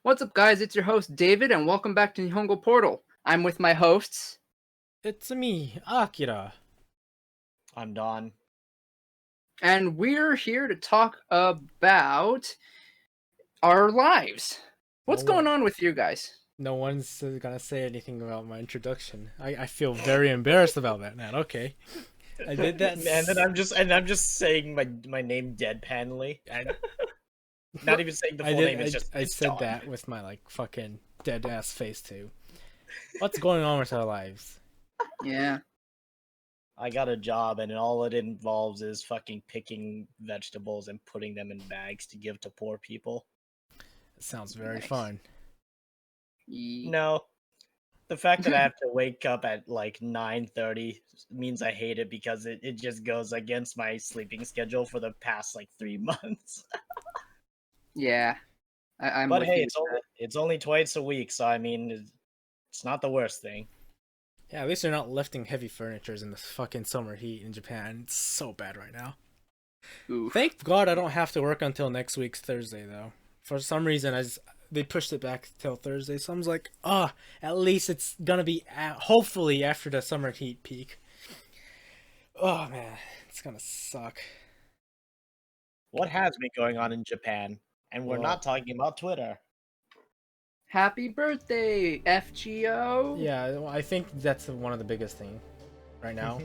What's up, guys? It's your host, David, and welcome back to Nihongo Portal. I'm with my hosts, It's me, Akira. I'm Don. and we're here to talk about our lives. What's going on with you guys? No one's gonna say anything about my introduction. I feel very embarrassed about that, man. Okay, I did that, and then I'm just saying my name deadpanly. Not even saying the full name. I It's said Don. that with my like fucking dead ass face too. What's going on with our lives? Yeah. I got a job, and all it involves is fucking picking vegetables and putting them in bags to give to poor people. It sounds very Nice. fun. No, the fact that I have to wake up at like 9:30 means I hate it because it just goes against my sleeping schedule for the past like 3 months. Yeah. I'm But with hey, you. it's only twice a week, so I mean, it's not the worst thing. Yeah, at least they're not lifting heavy furnitures in the fucking summer heat in Japan. It's so bad right now. Oof. Thank God I don't have to work until next week's Thursday though. For some reason, they pushed it back till Thursday, so I was like, at least it's gonna be hopefully after the summer heat peak. Oh man, it's gonna suck. What has been going on in Japan? And we're Well, not talking about Twitter. Happy birthday, FGO! yeah, well, I think that's one of the biggest thing right now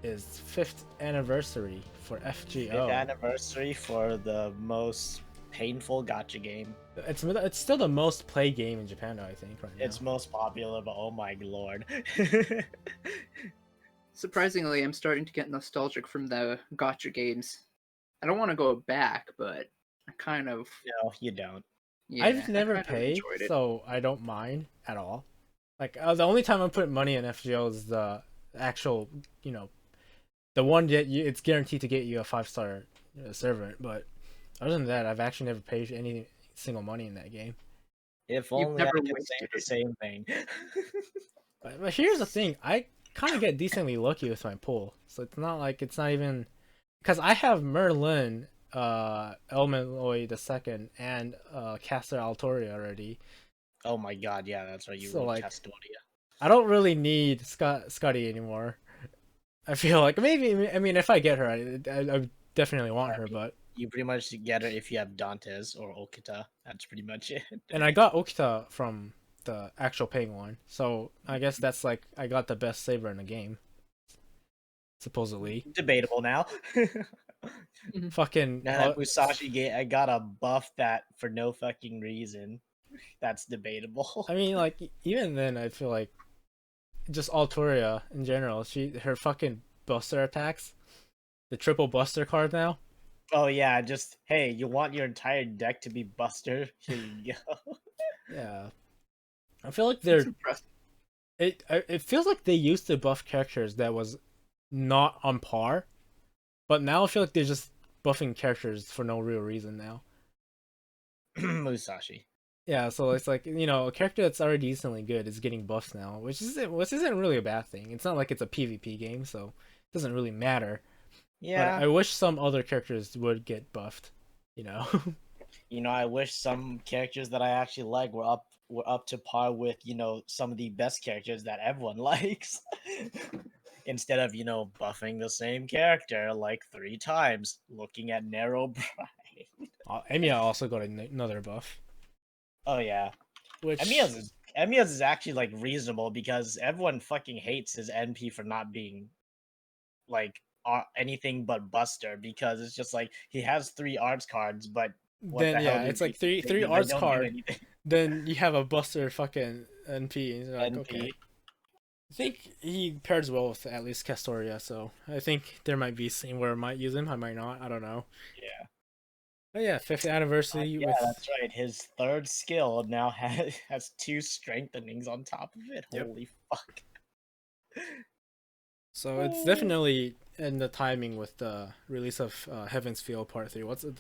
is 5th anniversary for Fifth FGO. anniversary for the most painful gacha game. It's still the most played game in Japan, though, I think right now. It's most popular, but oh my lord. Surprisingly, I'm starting to get nostalgic from the Gacha games. I don't want to go back, but I kind of. No, you don't. Yeah, I've never I kind of paid, enjoyed it. so I don't mind at all. Like the only time I put money in FGO is the actual, the one that it's guaranteed to get you a 5-star server. But other than that, I've actually never paid any single money in that game. If You've only I never could say wasted the it. same thing. But here's the thing: I kind of get decently lucky with my pull, so it's not even because I have Merlin, Elmaloy the second, and Caster Altori already. Oh my god, yeah, that's right. You So wrote like, Castoria. I don't really need Scotty anymore. I feel like maybe I mean if I get her, I definitely want her, but You pretty much get it if you have Dantes or Okita. That's pretty much it. and I got Okita from the actual paying one, so I guess that's like I got the best saber in the game, supposedly. Debatable now. Fucking Now that Musashi I got a buff that for no fucking reason. That's debatable. I mean, like even then, I feel like just Altoria in general. Her fucking Buster attacks, the triple Buster card now. Oh yeah, just hey, you want your entire deck to be Buster? Here you go. Yeah, I feel like It's impressive. it feels like they used to buff characters that was not on par, but now I feel like they're just buffing characters for no real reason now. Musashi. Yeah, so it's like a character that's already decently good is getting buffs now, which isn't really a bad thing. It's not like it's a PvP game, so it doesn't really matter. Yeah. But I wish some other characters would get buffed. I wish some characters that I actually like were up to par with, some of the best characters that everyone likes. Instead of, buffing the same character like 3 times, looking at Narrow Bride. Emiya also got another buff, Oh yeah. which Emiya's is actually like reasonable because everyone fucking hates his NP for not being like anything but Buster because it's just like he has 3 arts cards, but what then the hell yeah, do it's like three they three do? They arts don't do card. anything. Then you have a Buster fucking NP, and you're like, NP. okay. I think he pairs well with at least Castoria, so I think there might be a scene where I might use him, I might not, I don't know. Yeah. But yeah, 5th anniversary Yeah, with that's right. His third skill now has 2 strengthenings on top of it. Yep. Holy fuck. So it's definitely in the timing with the release of Heaven's Feel Part 3. What's it?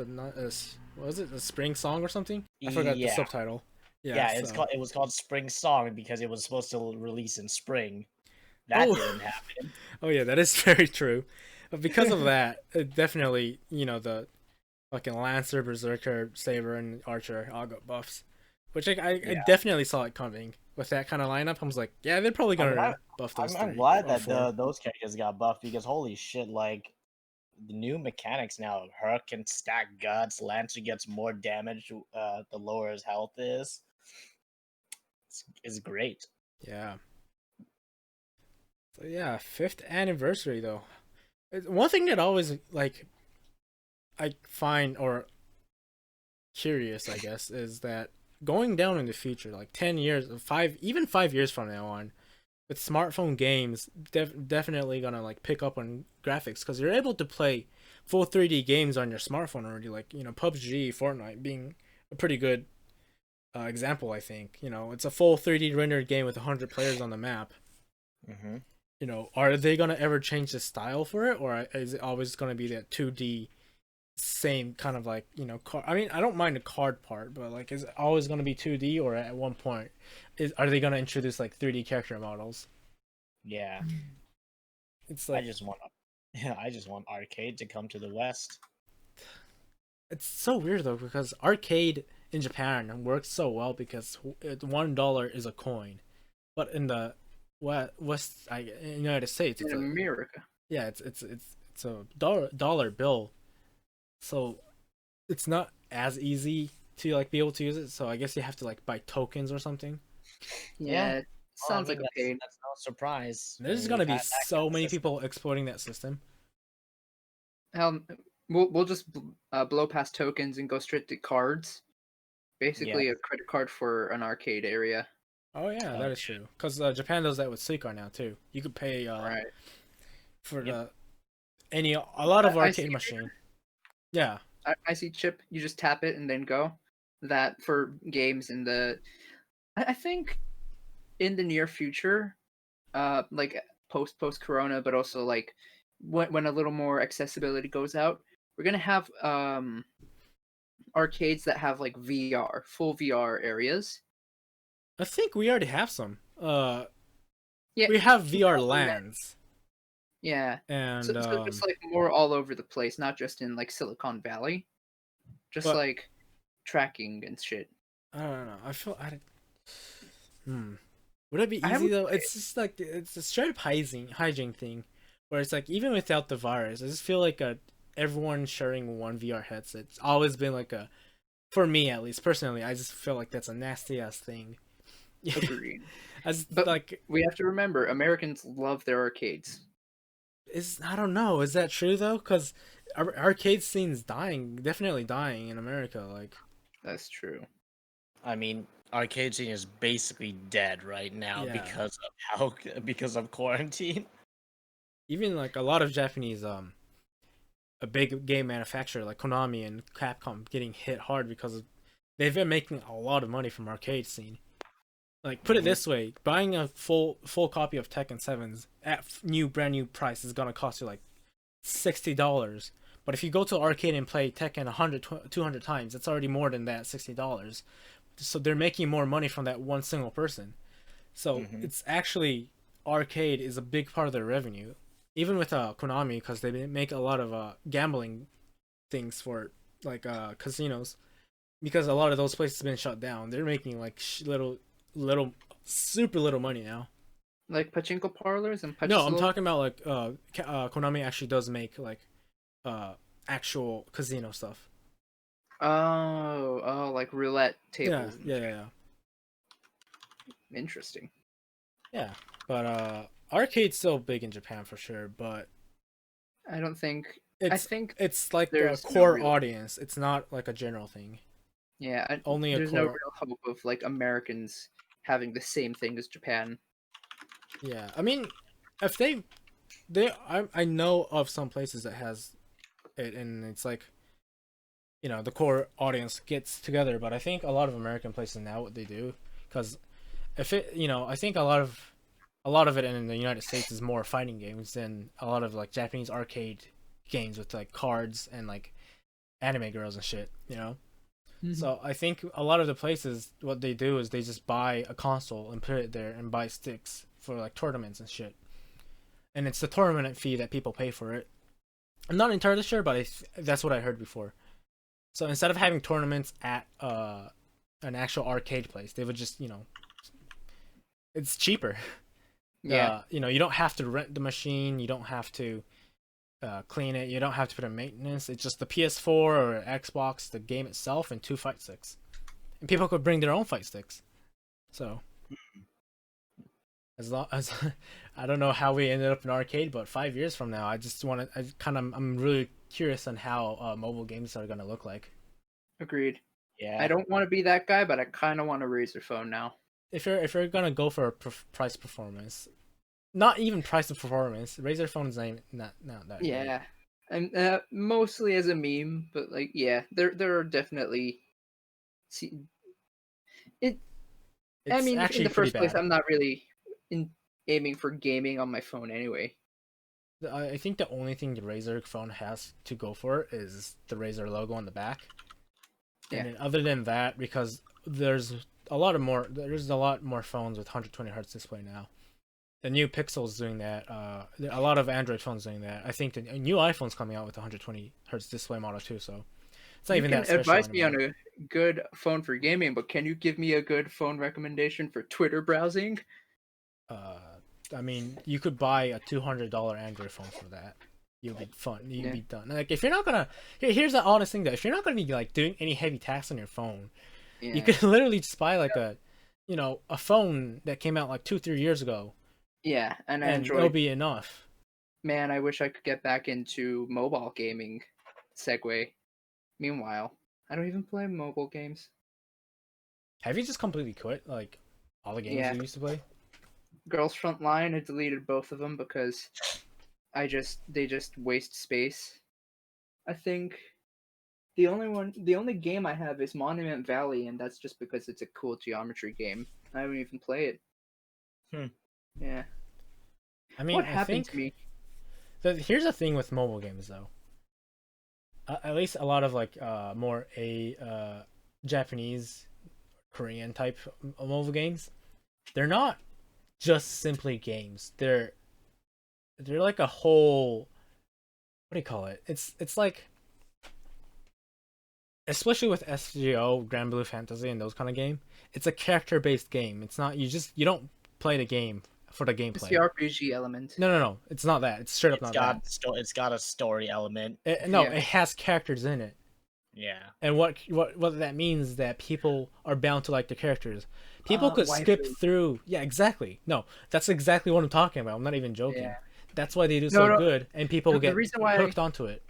Was it the Spring Song or something? I forgot the Yeah. subtitle. Yeah, so. it was called Spring Song because it was supposed to release in spring. That didn't happen. Oh yeah, that is very true. But because of that, it definitely, the fucking Lancer, Berserker, Saber, and Archer all got buffs. which I Yeah. definitely saw it coming with that kind of lineup. I was like, yeah, they're probably I mean, gonna buff those I'm three glad or that four. those characters got buffed because holy shit, like the new mechanics now. Herc can stack guts. Lancer gets more damage the lower his health is. It's great. Yeah. So yeah, 5th anniversary though. One thing that always like I find or curious, I guess, is that going down in the future, like 10 years, even 5 years from now on, with smartphone games, definitely gonna like pick up on graphics because you're able to play full 3D games on your smartphone already. Like PUBG, Fortnite being a pretty good example. I think it's a full 3D rendered game with 100 players on the map. Mm-hmm. Are they gonna ever change the style for it, or is it always gonna be that 2D? Same kind of like I mean, I don't mind the card part, but like is it always going to be 2D, or at one point are they going to introduce like 3D character models? Yeah, It's like I just want arcade to come to the West. it's so weird though, because arcade in Japan works so well because $1 is a coin, but in the United States In America. yeah, it's a dollar bill, so it's not as easy to like be able to use it. So I guess you have to like buy tokens or something. Yeah, it Well, I sounds mean, like a pain. that's no surprise. There's We've gonna be had that so kind of many system. people exploiting that system. We'll just blow past tokens and go straight to cards. Basically, a credit card for an arcade area. Oh yeah, Oh, that is true. Because Japan does that with Suica now too. You could pay Right. for Yep. a lot of I arcade see. machine. Yeah, I see chip. You just tap it and then go. That for games in the, I think, in the near future, like post Corona, but also like when a little more accessibility goes out, we're gonna have arcades that have like VR, full VR areas. I think we already have some. Yeah, We have VR also that- lands, yeah. and So just like more all over the place, not just in like Silicon Valley, just but like tracking and shit. I don't know. I feel Would it be I easy would though? It's just like it's a straight up hygiene thing, where it's like even without the virus, I just feel like everyone sharing one VR headset. It's always been like for me at least personally, I just feel like that's a nasty ass thing. agree. But Like we have to remember, Americans love their arcades. I don't know. Is that true though? Because arcade scene's definitely dying in America. Like That's true. I mean, arcade scene is basically dead right now Yeah. because of quarantine. even like a lot of Japanese a big game manufacturer like Konami and Capcom getting hit hard because they've been making a lot of money from arcade scene. Like put it this way, buying a full copy of Tekken 7s at brand new price is gonna cost you like $60. But if you go to arcade and play Tekken 100 200 times, it's already more than that $60. So they're making more money from that one single person. So it's actually arcade is a big part of their revenue, even with Konami, because they make a lot of gambling things for like casinos. Because a lot of those places have been shut down, they're making like super little money now. Like pachinko parlors and No, I'm talking about like Konami actually does make like actual casino stuff. Oh, like roulette tables. Yeah. Interesting. Yeah, but arcade's still big in Japan for sure, but I don't think. I think it's like the there's no core real- audience. It's not like a general thing. Yeah, Only a there's no core. real hope of like Americans having the same thing as Japan. Yeah, I mean, if I know of some places that has it, and it's like, the core audience gets together. But I think a lot of American places now what they do, because if it, I think a lot of it in the United States is more fighting games than a lot of like Japanese arcade games with like cards and like anime girls and shit. So I think a lot of the places what they do is they just buy a console and put it there and buy sticks for like tournaments and shit. And it's the tournament fee that people pay for it. I'm not entirely sure, but that's what I heard before. So instead of having tournaments at an actual arcade place. They would just, it's cheaper. Yeah. You don't have to rent the machine. You don't have to clean it. You don't have to put in maintenance. It's just the PS4 or Xbox, the game itself, and 2 fight sticks. And people could bring their own fight sticks. So, as long as I don't know how we ended up in arcade, but 5 years from now, I'm really curious on how mobile games are gonna look like. Agreed. Yeah. I don't want to be that guy, but I kind of want a Razer phone now. If you're gonna go for a price performance, not even price of performance, Razer phones not that. Yeah, and mostly as a meme, but like, yeah, there are definitely. See, it. It's I mean, in actually the pretty first place, bad. I'm not really aiming for gaming on my phone anyway. I think the only thing the Razer phone has to go for is the Razer logo on the back. Yeah. And then other than that, because there's a lot more phones with 120 hertz display now. The new Pixel's doing that. A lot of Android phones doing that. I think the new iPhone's coming out with 120 hertz display model too. So it's not You even can that special advise me anymore. on a good phone for gaming, but can you give me a good phone recommendation for Twitter browsing? I mean, you could buy a $200 Android phone for that. You'll be fun. You'll Yeah. be done. Like if you're not gonna, here's the honest thing though. If you're not gonna be like doing any heavy tasks on your phone, you Yeah. could literally just buy like a phone that came out like 2-3 years ago, Yeah, and I and it'll enjoy. be enough. Man, I wish I could get back into mobile gaming. Segue. Meanwhile, I don't even play mobile games. Have you just completely quit like all the games Yeah. you used to play? Girls Frontline, I deleted both of them because they just waste space. I think the only game I have is Monument Valley, and that's just because it's a cool geometry game. I don't even play it. Hmm. Yeah. I mean, What I happened to think me? here's the thing with mobile games though. At least a lot of like more Japanese, Korean type mobile games, they're not just simply games. They're like a whole, what do you call it? It's like, especially with SGO, Grand Blue Fantasy, and those kind of game, it's a character based game. It's not you don't play the game for the It's gameplay. the RPG element. No, it's not that. It's straight up not that. It's got a story element. No, Yeah. it has characters in it. Yeah. And what that means is that people are bound to like the characters. People could skip waifu. through. Yeah, exactly. No, that's exactly what I'm talking about. I'm not even joking. Yeah. That's why they do No, so no. good, and people The get reason why hooked onto it.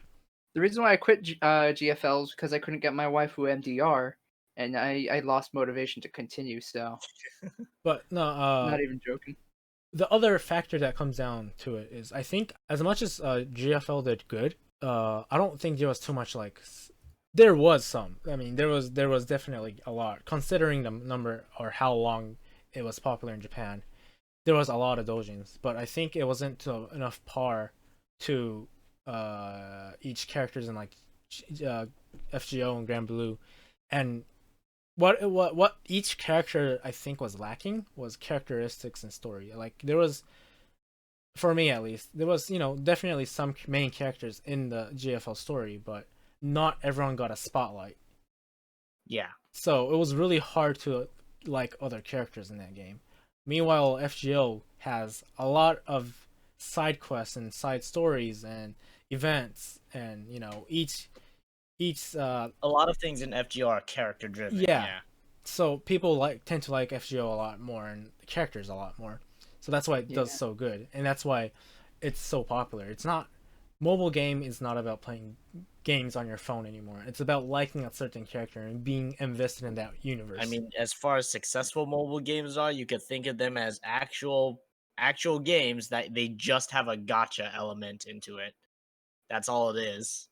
The reason why I quit GFL is because I couldn't get my waifu MDR, and I lost motivation to continue. So, But no, not even joking. the other factor that comes down to it is I think as much as GFL did good, I don't think there was too much like. There was some. I mean, there was definitely a lot considering the number or how long it was popular in Japan. There was a lot of doujins, but I think it wasn't to enough par to each characters in like FGO and Grand Blue, and what each character I think was lacking was characteristics and story. Like there was, for me at least, there was definitely some main characters in the GFL story, but not everyone got a spotlight. Yeah. So it was really hard to like other characters in that game. Meanwhile, FGO has a lot of side quests and side stories and events, and each A lot of things in FGO are character driven. Yeah. So people tend to like FGO a lot more and the characters a lot more. So that's why it does so good, and that's why it's so popular. It's not mobile game is not about playing games on your phone anymore. It's about liking a certain character and being invested in that universe. I mean, as far as successful mobile games are, you could think of them as actual games that they just have a gacha element into it. That's all it is.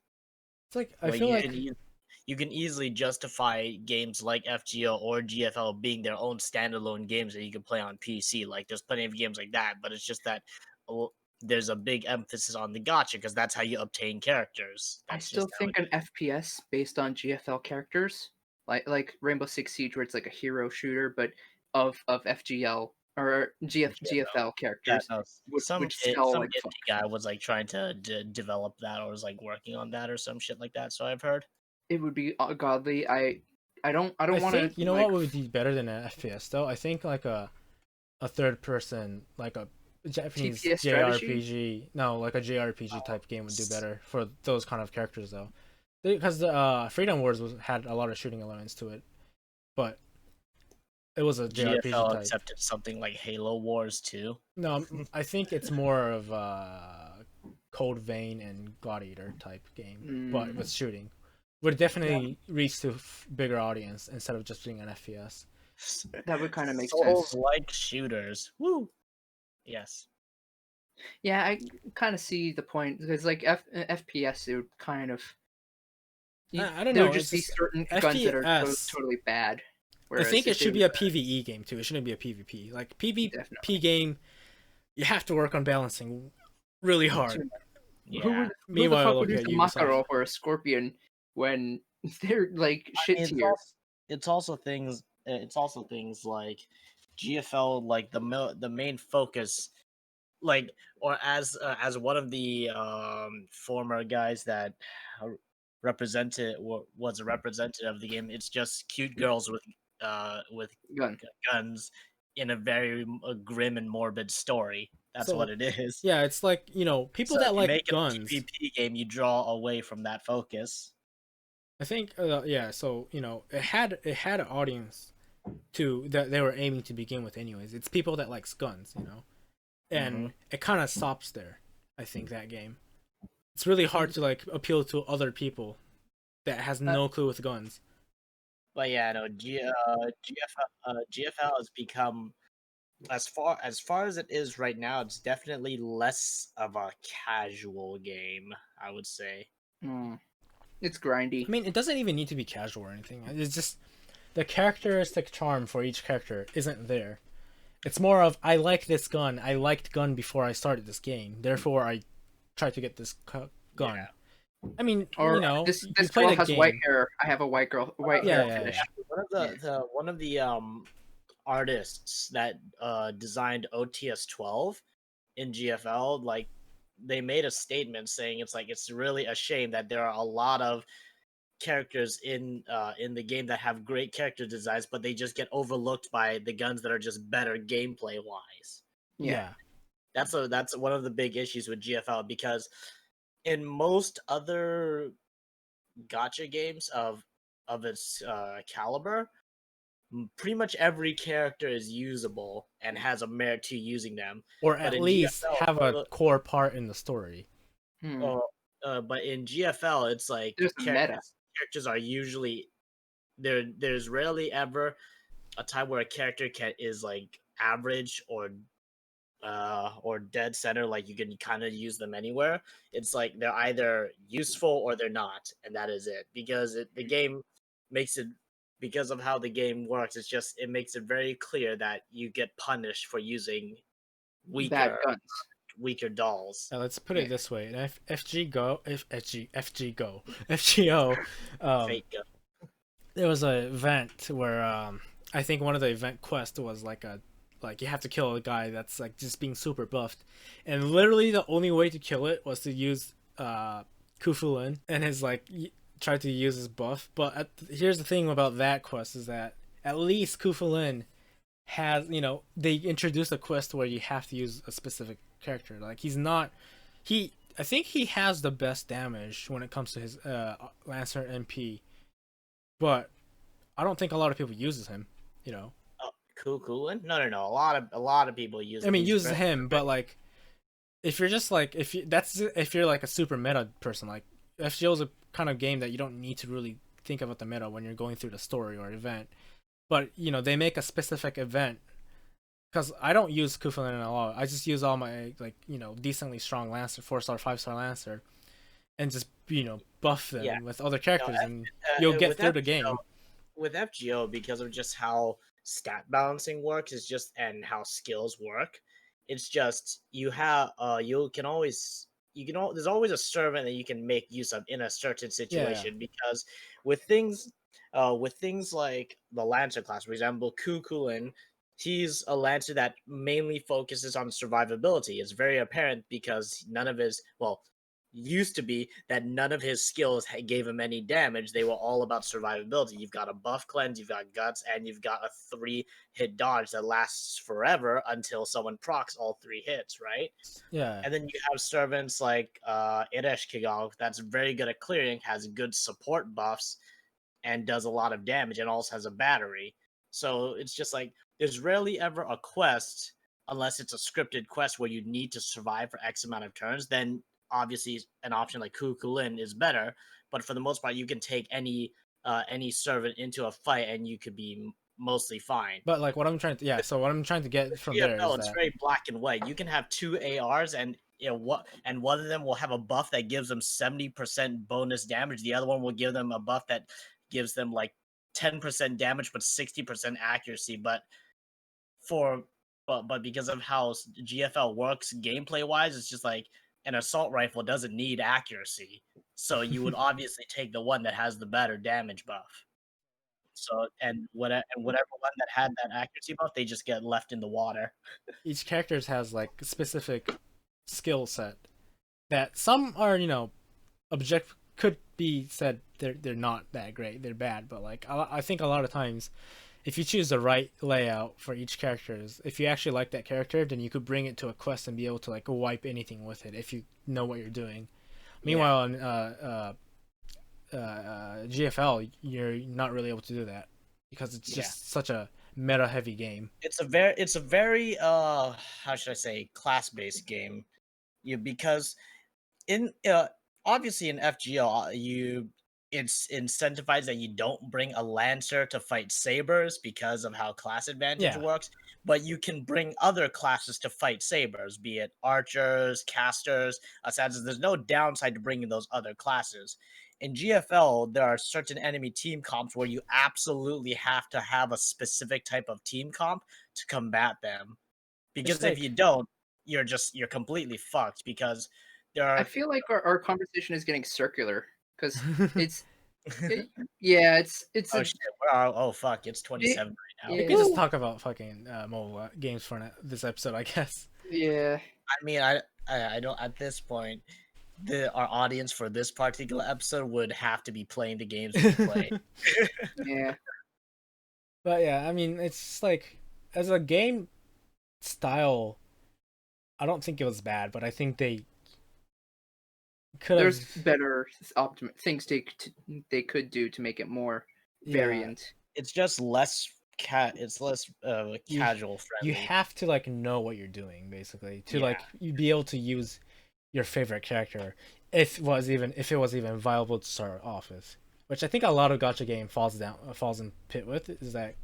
It's like I Like, feel like you can easily justify games like FGO or GFL being their own standalone games that you can play on PC. Like, there's plenty of games like that, but it's just that there's a big emphasis on the gacha because that's how you obtain characters. I That's still just how think it an FPS based on GFL characters, like Rainbow Six Siege, where it's like a hero shooter, but of FGL or GFL Yeah, characters, no, would sell some like indie fuck. guy was like trying to develop that or was like working on that or some shit like that. So I've heard. It would be godly. I don't I want to think you know like what would be better than an FPS though. I think like a third person, like a Japanese TPS strategy. JRPG. No, like a JRPG type game would do better for those kind of characters though, because the Freedom Wars had a lot of shooting elements to it, but it was a JRPG GFL type. accepted something like Halo Wars too. No, I think it's more of a Code Vein and Gladiator type game, but with shooting. Would definitely reach to bigger audience instead of just being an FPS. That would kind of make Souls sense. like shooters. Woo. Yes. Yeah, I kind of see the point because like FPS, it would kind of I don't there know. would just It's be just certain guns that are FPS. totally bad. I Whereas think it if should they be a PVE game too. It shouldn't be a PvP. Like PvP definitely game, you have to work on balancing really hard. Yeah. who the Meanwhile, fuck would look use at a Ubisoft. Makarov or a Scorpion when they're like shit It's tier? also, it's also things. It's also things like GFL, like the main focus, like, or as one of the former guys that was a representative of the game. It's just cute girls with Gun. guns in a very grim and morbid story. That's So what it is. yeah, it's like people So that if you like make a guns. PvP game, you draw away from that focus. I think yeah. So it had an audience to that they were aiming to begin with. Anyways, it's people that likes guns, and it kind of stops there. I think that game. It's really hard to like appeal to other people that has no clue with guns. But yeah, no, GFL has become, as far as it is right now, it's definitely less of a casual game, I would say. It's grindy. I mean, it doesn't even need to be casual or anything. It's just the characteristic charm for each character isn't there. It's more of I like this gun. I liked gun before I started this game. Therefore, I tried to get this gun. Yeah. I mean, Or you this played girl a has game. white hair. I have a white Yeah, hair yeah, fetish. yeah. One of the artists that designed OTS 12 in GFL, like, they made a statement saying it's really a shame that there are a lot of characters in the game that have great character designs, but they just get overlooked by the guns that are just better gameplay wise. Yeah. That's one of the big issues with GFL, because in most other gacha games of its caliber, pretty much every character is usable and has a merit to using them. Or But at in least GFL, have a core part in the story. but in GFL, it's like There's a meta. characters are usually there. There's rarely ever a time where a character is like average or dead center, like you can kind of use them anywhere. It's like they're either useful or they're not, and that is it. Because the game makes it, because of how the game works, it makes it very clear that you get punished for using Bad weaker guns. weaker dolls. Let's put it this way: in FGO, Fake gun. there was an event where I think one of the event quests was like you have to kill a guy that's like just being super buffed, and literally the only way to kill it was to use Kufulin and his try to use his buff. But here's the thing about that quest is that at least Kufulin has they introduced a quest where you have to use a specific character. Like I think he has the best damage when it comes to his Lancer MP, but I don't think a lot of people uses him. Coolin? No. A lot of people use. I mean, uses him, but like, if you're just like if you're like a super meta person, like FGO is a kind of game that you don't need to really think about the meta when you're going through the story or event. But they make a specific event, because I don't use Kufulin at all. I just use all my decently strong Lancer, 4-star, 5-star Lancer, and just buff them with other characters, and you'll get through the game. With FGO, because of just how stat balancing works, and how skills work, it's just there's always a servant that you can make use of in a certain situation. Because with things like the Lancer class, for example, Kukulin, he's a Lancer that mainly focuses on survivability. It's very apparent because used to be that none of his skills gave him any damage. They were all about survivability. You've got a buff cleanse, you've got guts, and you've got a 3-hit dodge that lasts forever until someone procs all 3 hits, right? Yeah. And then you have servants like Iresh Kigal that's very good at clearing, has good support buffs, and does a lot of damage, and also has a battery. So it's just like there's rarely ever a quest unless it's a scripted quest where you need to survive for X amount of turns. Then obviously an option like Kukulin is better, but for the most part, you can take any servant into a fight and you could be mostly fine. But like what I'm trying to so what I'm trying to get from there GFL, is it's that very black and white. You can have 2 ARs and and one of them will have a buff that gives them 70% bonus damage. The other one will give them a buff that gives them like 10% damage but 60% accuracy. But because of how GFL works gameplay wise, it's just like an assault rifle doesn't need accuracy. So you would obviously take the one that has the better damage buff. So whatever one that had that accuracy buff, they just get left in the water. each character has like a specific skill set that some are, object could be said they're not that great, they're bad, but like I think a lot of times if you choose the right layout for each character, if you actually like that character, then you could bring it to a quest and be able to like wipe anything with it if you know what you're doing. Meanwhile, in GFL, you're not really able to do that because it's just such a meta heavy game. It's a very how should I say, class based game. Because in obviously in FGO it's incentivized that you don't bring a lancer to fight sabers because of how class advantage works, but you can bring other classes to fight sabers, be it archers, casters, assassins. There's no downside to bringing those other classes. In GFL, there are certain enemy team comps where you absolutely have to have a specific type of team comp to combat them, because if you don't, you're completely fucked. Because there are I feel like our conversation is getting circular because it's it's oh shit, oh fuck, it's 27 right now. We could just talk about fucking mobile games for this episode, I guess. Yeah. I mean, I don't, at this point, our audience for this particular episode would have to be playing the games we play. Yeah. But yeah, I mean, it's like as a game style, I don't think it was bad, but I think they could There's better things they could do to make it more variant. It's just less casual friendly. You have to like know what you're doing basically to like you be able to use your favorite character if it was even viable to start off with, which I think a lot of gacha game falls in pit with, is that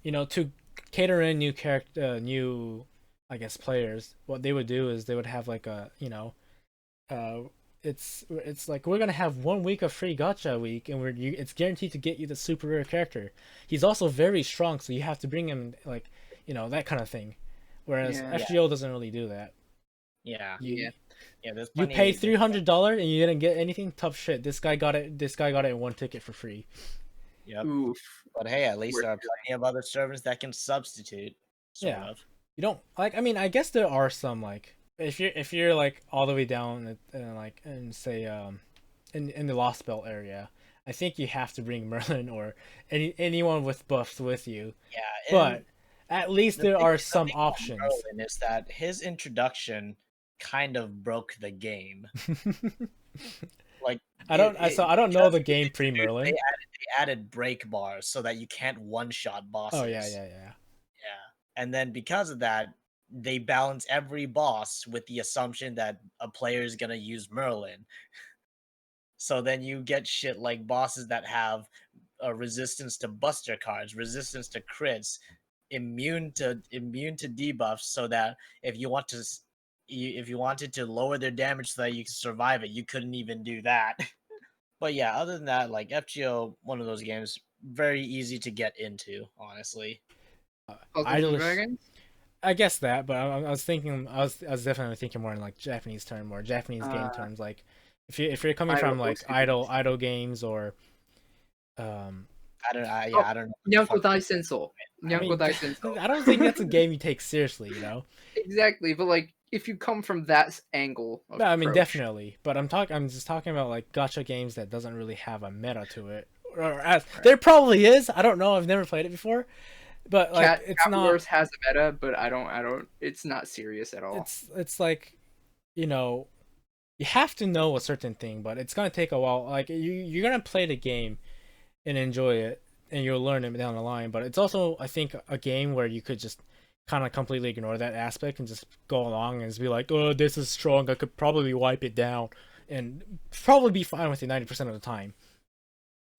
to cater in new I guess players, what they would do is they would have like a it's like we're gonna have 1 week of free gacha week, and it's guaranteed to get you the super rare character. He's also very strong, so you have to bring him like that kind of thing. Whereas FGO doesn't really do that. You pay $300 and you didn't get anything. Tough shit. This guy got it in 1 ticket for free. Yep. Oof. But hey, at least there are plenty of other servers that can substitute. Sort of. You don't like. I mean, I guess there are some like. If you're like all the way down and say in the Lost Belt area, I think you have to bring Merlin or anyone with buffs with you. Yeah, but at least there are some options. Merlin is that his introduction kind of broke the game. Like I don't know the game pre Merlin. They added break bars so that you can't one shot bosses. Oh yeah. And then because of that, they balance every boss with the assumption that a player is gonna use Merlin. So then you get shit like bosses that have a resistance to buster cards, resistance to crits, immune to debuffs, so that if you wanted to lower their damage so that you can survive it, you couldn't even do that. But yeah, other than that, like FGO, one of those games, very easy to get into, honestly. Dragons? I guess that, but I was definitely thinking more in like Japanese game terms. Like if you're coming from like idle games or I don't know. Nyanko Daisenso. I don't think that's a game you take seriously, Exactly, but like if you come from that angle of No, I mean approach. definitely, but I'm just talking about like gacha games that doesn't really have a meta to it. There probably is. I don't know. I've never played it before, but like Cat it's not. Wars has a meta, but I don't. It's not serious at all. It's like, you know, you have to know a certain thing, but it's gonna take a while. Like you're gonna play the game and enjoy it, and you'll learn it down the line. But it's also, I think, a game where you could just kind of completely ignore that aspect and just go along and just be like, oh, this is strong. I could probably wipe it down, and probably be fine with it 90% of the time.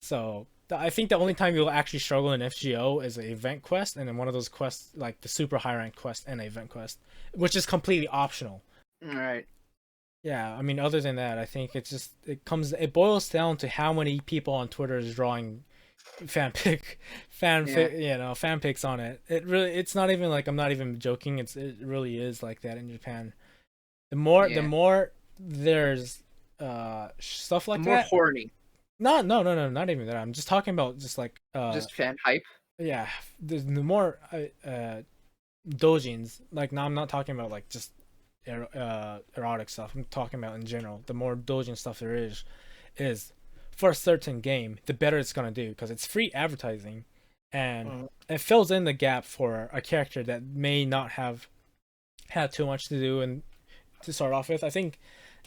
So I think the only time you'll actually struggle in FGO is an event quest, and then one of those quests, like the super high rank quest and an event quest, which is completely optional. All right. Yeah, I mean, other than that, I think it boils down to how many people on Twitter is drawing fanfics on it. It's not even like, I'm not even joking. It really is like that in Japan. The more there's stuff like more that. horny. No, not even that. I'm just talking about just like Just fan hype. Yeah, the more doujins, like, now I'm not talking about like just erotic stuff. I'm talking about in general. The more doujin stuff there is for a certain game, the better it's gonna do, because it's free advertising, and it fills in the gap for a character that may not have had too much to do and to start off with. I think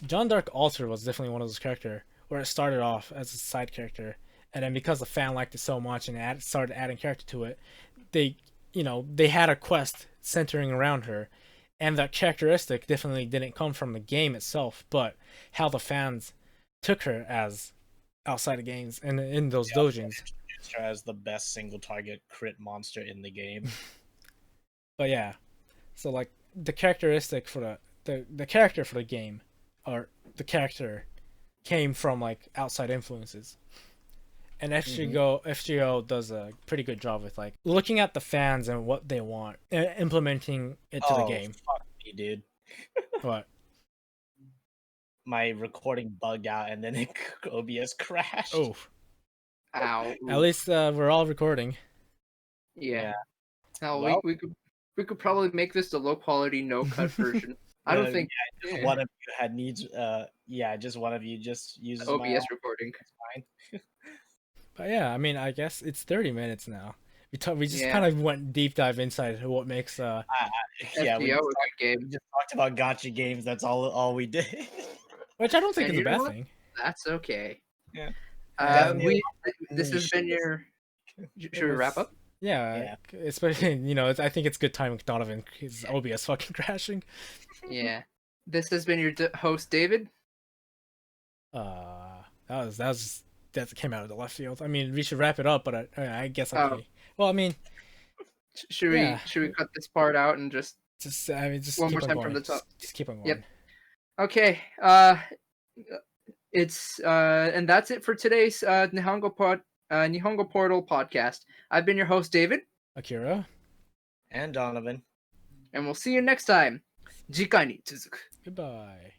John Dark Alter was definitely one of those characters where it started off as a side character, and then because the fan liked it so much and started adding character to it, they had a quest centering around her, and that characteristic definitely didn't come from the game itself, but how the fans took her as outside of games and in those doujins. Introduced her as the best single target crit monster in the game. But yeah, so like the characteristic for the character for the game, or the character, came from like outside influences. And FGO does a pretty good job with like looking at the fans and what they want and implementing it to the game. Fuck me, dude. What? My recording bugged out and then OBS crashed. Oh. Ow. At least we're all recording. Yeah. Hell, Well, we could probably make this the low quality, no cut version. I don't think just one of you just one of you just uses OBS recording. It's fine. But yeah, I mean, I guess it's 30 minutes now. We just Yeah. kind of went deep dive inside what makes We FGO a good game. just talked about gacha games. That's all we did. which I don't think And is a you know bad what? thing. That's okay. Yeah. This has been your. Should we wrap up? Yeah, especially I think it's good timing. Donovan, his OBS fucking crashing. Yeah. This has been your host, David. That came out of the left field. I mean, we should wrap it up, but I guess okay. Oh. Well, I mean, should we cut this part out and just just one keep more on time going. from the top? Just keep on going. Yep. Okay. It's and that's it for today's Nihongo Portal podcast. I've been your host, David. Akira. And Donovan. And we'll see you next time. 次回に続く. Goodbye.